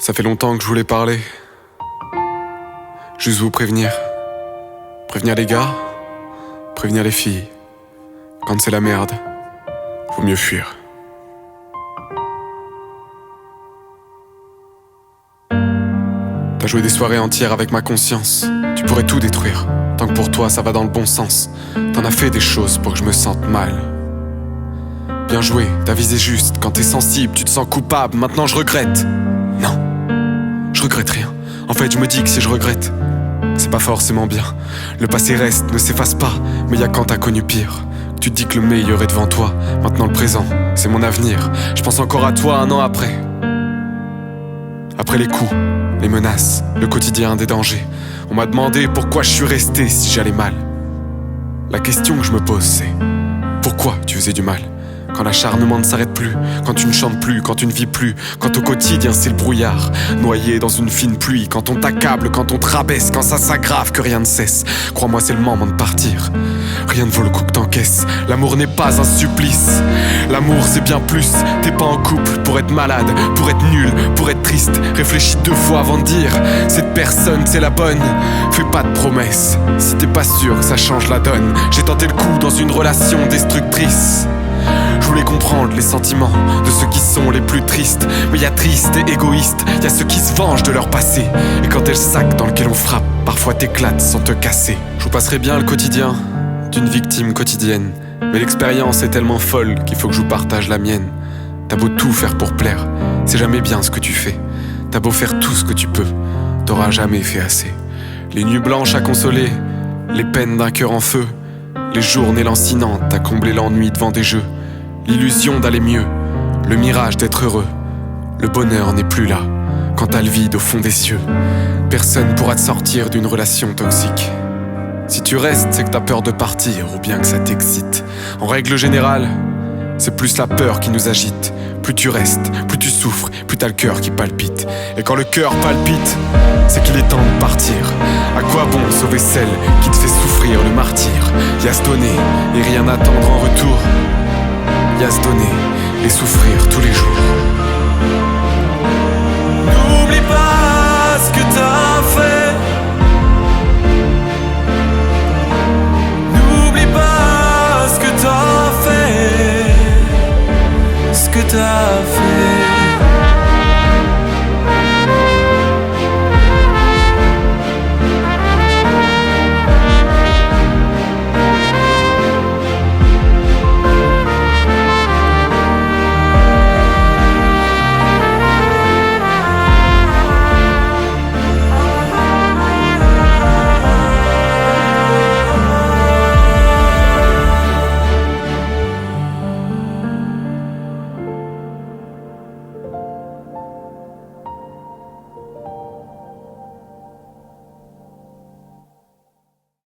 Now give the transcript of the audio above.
Ça fait longtemps que je voulais parler. Juste vous prévenir. Prévenir les gars, prévenir les filles. Quand c'est la merde, vaut mieux fuir. T'as joué des soirées entières avec ma conscience. Tu pourrais tout détruire, tant que pour toi ça va dans le bon sens. T'en as fait des choses pour que je me sente mal. Bien joué, t'as visé juste. Quand t'es sensible, tu te sens coupable. Maintenant je regrette. Non, je regrette rien. En fait je me dis que si je regrette, c'est pas forcément bien. Le passé reste, ne s'efface pas. Mais y'a quand t'as connu pire. Tu te dis que le meilleur est devant toi. Maintenant le présent, c'est mon avenir. Je pense encore à toi un an après. Après les coups, les menaces, le quotidien des dangers. On m'a demandé pourquoi je suis resté si j'allais mal. La question que je me pose c'est: pourquoi tu faisais du mal? Quand l'acharnement ne s'arrête plus, quand tu ne chantes plus, quand tu ne vis plus, quand au quotidien c'est le brouillard, noyé dans une fine pluie, quand on t'accable, quand on te rabaisse, quand ça s'aggrave, que rien ne cesse. Crois-moi, c'est le moment de partir. Rien ne vaut le coup que t'encaisses. L'amour n'est pas un supplice. L'amour c'est bien plus. T'es pas en couple pour être malade, pour être nul, pour être triste. Réfléchis 2 fois avant de dire cette personne c'est la bonne. Fais pas de promesses si t'es pas sûr que ça change la donne. J'ai tenté le coup dans une relation destructrice. Je voulais comprendre les sentiments de ceux qui sont les plus tristes. Mais y'a triste et égoïste, y'a ceux qui se vengent de leur passé. Et quand t'es le sac dans lequel on frappe, parfois t'éclates sans te casser. Je vous passerai bien le quotidien d'une victime quotidienne, mais l'expérience est tellement folle qu'il faut que je vous partage la mienne. T'as beau tout faire pour plaire, c'est jamais bien ce que tu fais. T'as beau faire tout ce que tu peux, t'auras jamais fait assez. Les nuits blanches à consoler, les peines d'un cœur en feu, les journées lancinantes à combler l'ennui devant des jeux. L'illusion d'aller mieux, le mirage d'être heureux. Le bonheur n'est plus là quand t'as le vide au fond des cieux. Personne pourra te sortir d'une relation toxique. Si tu restes, c'est que t'as peur de partir ou bien que ça t'excite. En règle générale, c'est plus la peur qui nous agite. Plus tu restes, plus tu souffres, plus t'as le cœur qui palpite. Et quand le cœur palpite, c'est qu'il est temps de partir. À quoi bon sauver celle qui te fait souffrir le martyre? Y'a se donner et rien attendre en retour. Y'a se donner et souffrir tous les jours.